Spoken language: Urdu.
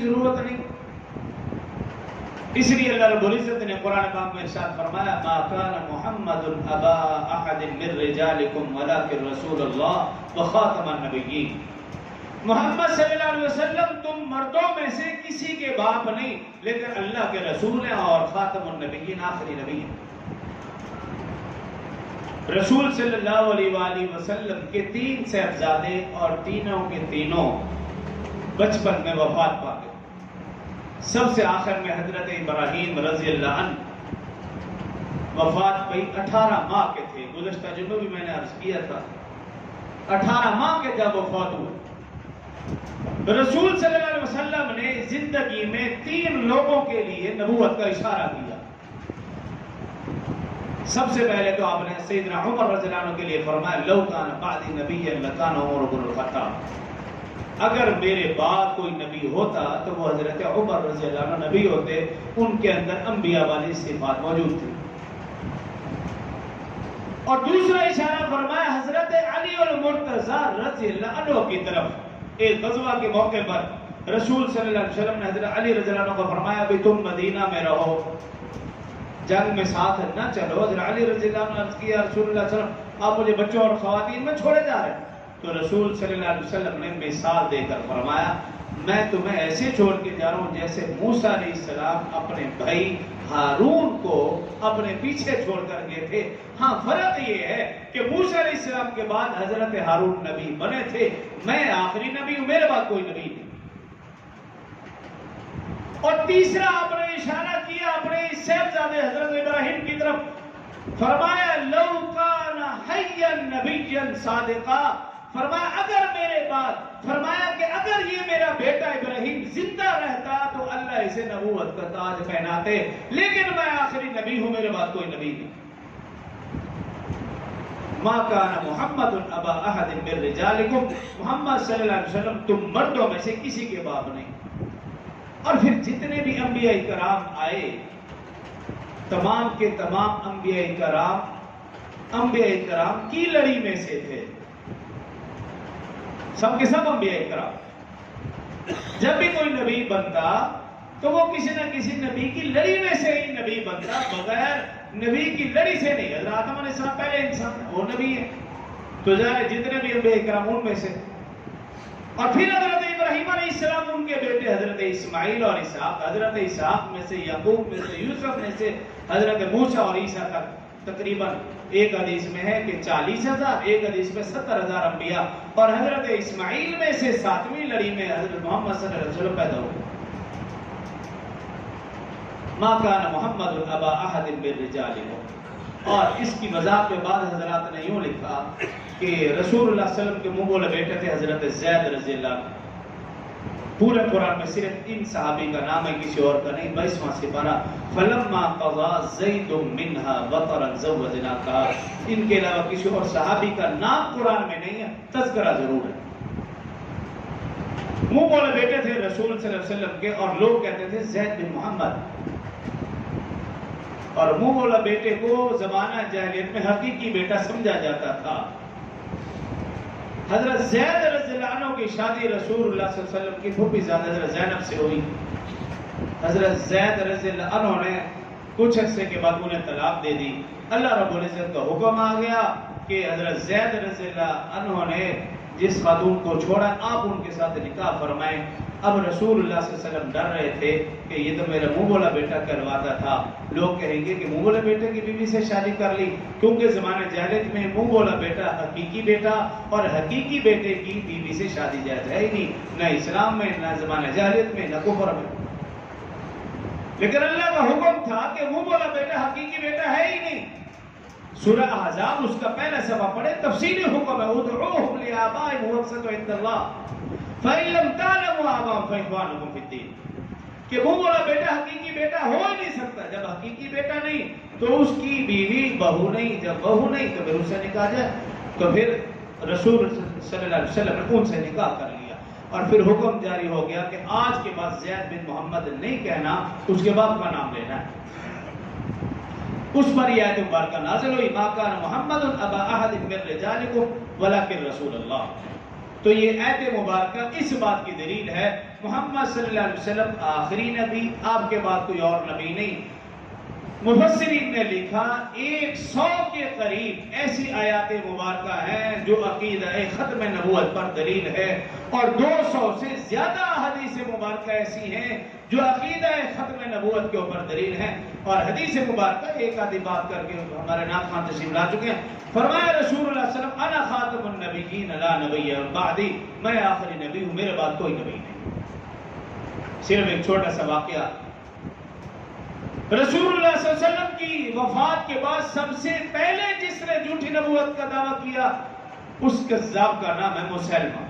ضرورت نہیں. اس لیے اللہ رب العزت نے قرآن پاک میں ارشاد فرمایا ما کان محمد ابا احد من رجالکم ولکن رسول اللہ وخاتم النبیین. محمد صلی اللہ علیہ وسلم تم مردوں میں سے کسی کے باپ نہیں لیکن اللہ کے رسول ہیں اور خاتم النبیین آخری نبی ہیں. رسول صلی اللہ علیہ وآلہ وسلم کے 3 صاحبزادے اور تینوں کے تینوں بچپن میں وفات پا گئے. سب سے آخر میں حضرت ابراہیم رضی اللہ عنہ وفات پائی 18 ماہ کے تھے. گزشتہ جمعہ بھی میں نے عرض کیا تھا 18 ماہ کے جب وفات ہوئے. رسول صلی اللہ علیہ وسلم نے زندگی میں 3 لوگوں کے لیے نبوت کا اشارہ کیا. سب سے پہلے تو آپ نے سیدنا عمر رضی اللہ عنہ کے لیے فرمایا لو کان بعدی نبی لکان عمر بن الخطاب. اگر میرے بعد کوئی نبی ہوتا تو وہ حضرت عمر رضی اللہ عنہ نبی ہوتے. ان کے اندر انبیاء والی صفات موجود تھی. اور دوسرا اشارہ فرمایا حضرت علی المرتضی رضی اللہ عنہ کی طرف. ایک غزوہ کے موقع پر رسول صلی اللہ علیہ وسلم نے حضرت علی رضی اللہ عنہ کو فرمایا بھی تم مدینہ میں رہو جنگ میں ساتھ نہ چلو. حضرت علی رضی اللہ عنہ نے عرض کیا رسول اللہ صلی اللہ علیہ وسلم آپ مجھے بچوں اور خواتین میں چھوڑے جا رہے ہیں. تو رسول صلی اللہ علیہ وسلم نے مثال دے کر فرمایا میں تمہیں ایسے چھوڑ کے جا رہا ہوں جیسے موسیٰ علیہ السلام اپنے بھائی ہارون کو اپنے پیچھے چھوڑ کر گئے تھے. ہاں فرق یہ ہے کہ موسیٰ علیہ السلام کے بعد حضرت ہارون نبی بنے تھے. میں آخری نبی ہوں میرے بعد کوئی نبی نہیں. اور تیسرا آپ نے اشارہ کیا اپنے صاحبزادے حضرت ابراہیم کی طرف. فرمایا لو کان حیا نبیا صادقا. فرمایا اگر میرے بعد فرمایا کہ اگر یہ میرا بیٹا ابراہیم زندہ رہتا تو اللہ اسے نبوت کا تاج پہناتے. لیکن میں آخری نبی ہوں میرے بعد کوئی نبی نہیں. ما کان محمد ابا احد من رجالکم. محمد صلی اللہ علیہ وسلم تم مردوں میں سے کسی کے باپ نہیں. اور پھر جتنے بھی انبیاء کرام آئے تمام کے تمام انبیاء کرام کی لڑی میں سے تھے. سب کے سب انبیاء کرام. جب بھی کوئی نبی بنتا تو وہ کسی نہ کسی نبی کی لڑی میں سے ہی نبی بنتا. بغیر نبی کی لڑی سے نہیں. حضرت آدم علیہ السلام پہلے انسان وہ نبی ہے تو ظاہر جتنے بھی انبیاء کرام ان میں سے. اور پھر حضرت ابراہیم علیہ السلام ان کے بیٹے حضرت اسماعیل اور اسحاق. حضرت اسحاق میں سے یعقوب میں سے یوسف میں سے حضرت موسیٰ اور عیسیٰ تک تقریباً ایک حدیث میں ہے کہ 40,000 ایک حدیث میں 70,000 انبیاء. اور حضرت اسماعیل میں سے 7ویں لڑی میں حضرت محمد صلی اللہ علیہ وسلم پیدا ہوئے. ما کان محمد ابا احد من رجالکم. اور اس کی وضاحت کے بعد حضرات نے یوں لکھا کہ رسول اللہ صلی اللہ علیہ وسلم کے منہ بولے بیٹے تھے حضرت زید رضی اللہ عنہ. پورے قرآن میں صرف ان صحابی کا نام ہے کسی اور کا نہیں. 22واں سپارہ فلما قضى زید منها وطرا زوجناکها. ان کے علاوہ کسی اور صحابی کا نام قرآن میں نہیں ہے. تذکرہ ضرور ہے. منہ بولے بیٹے تھے رسول صلی اللہ علیہ وسلم کے اور لوگ کہتے تھے زید بن محمد. اور منہ بولا بیٹے کو زمانہ جاہلیت میں حقیقی بیٹا سمجھا جاتا تھا. حضرت زید رضی اللہ عنہ کی شادی رسول اللہ صلی اللہ علیہ وسلم کی پھوپھی زاد حضرت زینب سے ہوئی. حضرت زید رضی اللہ عنہ نے کچھ عرصے کے بعد انہیں طلاق دے دی. اللہ رب العزت کا حکم آ گیا کہ حضرت زید رضی اللہ عنہ نے جس خاتون کو چھوڑا آپ ان کے ساتھ نکاح فرمائیں. اب رسول اللہ صلی اللہ علیہ وسلم ڈر رہے تھے کہ یہ تو میرا منہ بولا بیٹا کرواتا تھا. لوگ کہیں گے کہ منہ بولا بیٹے کی بیوی سے شادی کر لی. کیونکہ زمانہ جاہلیت میں منہ بولا بیٹا حقیقی بیٹا اور حقیقی بیٹے کی بیوی سے شادی جائز ہے ہی نہیں. نہ اسلام میں نہ زمانہ جاہلیت میں نہ کفر میں. لیکن اللہ کا حکم تھا کہ منہ بولا بیٹا حقیقی بیٹا ہے ہی نہیں. سورہ احزاب اس کا پہلا صفحہ پڑھے تفصیلی حکم ہے ادعوہم لآبائہم هو اقسط عند اللہ فَإِن لَمْ تَعْلَمُوا آبَاءَهُمْ فَإِخْوَانُكُمْ فِي الدِّينِ. کہ وہ بولا بیٹا حقیقی بیٹا ہو ہی نہیں سکتا. جب حقیقی بیٹا نہیں تو اس کی بیوی بہو نہیں. جب بہو نہیں تو پھر اس سے نکاح جائے. تو پھر رسول صلی اللہ علیہ وسلم نے ان سے نکاح کر لیا. اور پھر حکم جاری ہو گیا کہ آج کے بعد زید بن محمد نہیں کہنا, اس کے باپ کا نام لینا ہے. اس پر یہ آیت مبارکہ نازل ہوئی ما کان محمد ابا احد من رجالکم ولکن رسول اللہ. تو یہ آیت مبارکہ اس بات کی دلیل ہے محمد صلی اللہ علیہ وسلم آخری نبی، آپ کے بعد کوئی اور نبی نہیں۔ مفسرین نے لکھا 100 کے قریب ایسی آیات مبارکہ ہیں جو عقیدہ ختم نبوت پر دلیل ہے، اور 200 سے زیادہ حدیث مبارکہ ایسی ہیں جو عقیدہ ختم نبوت کے اوپر دلیل ہیں۔ اور حدیث مبارکہ ایک آدھی بات کر کے ہمارے ناظرین خان تشریف لا چکے ہیں۔ فرمایا رسول اللہ صلی اللہ علیہ وسلم انا خاتم النبیین لا نبی بعدی، میں آخری نبی ہوں، میرے بعد کوئی نبی نہیں۔ صرف ایک چھوٹا سا واقعہ، رسول اللہ صلی اللہ علیہ وسلم کی وفات کے بعد سب سے پہلے جس نے جھوٹی نبوت کا دعویٰ کیا اس کذاب کا نام ہے مسلمہ۔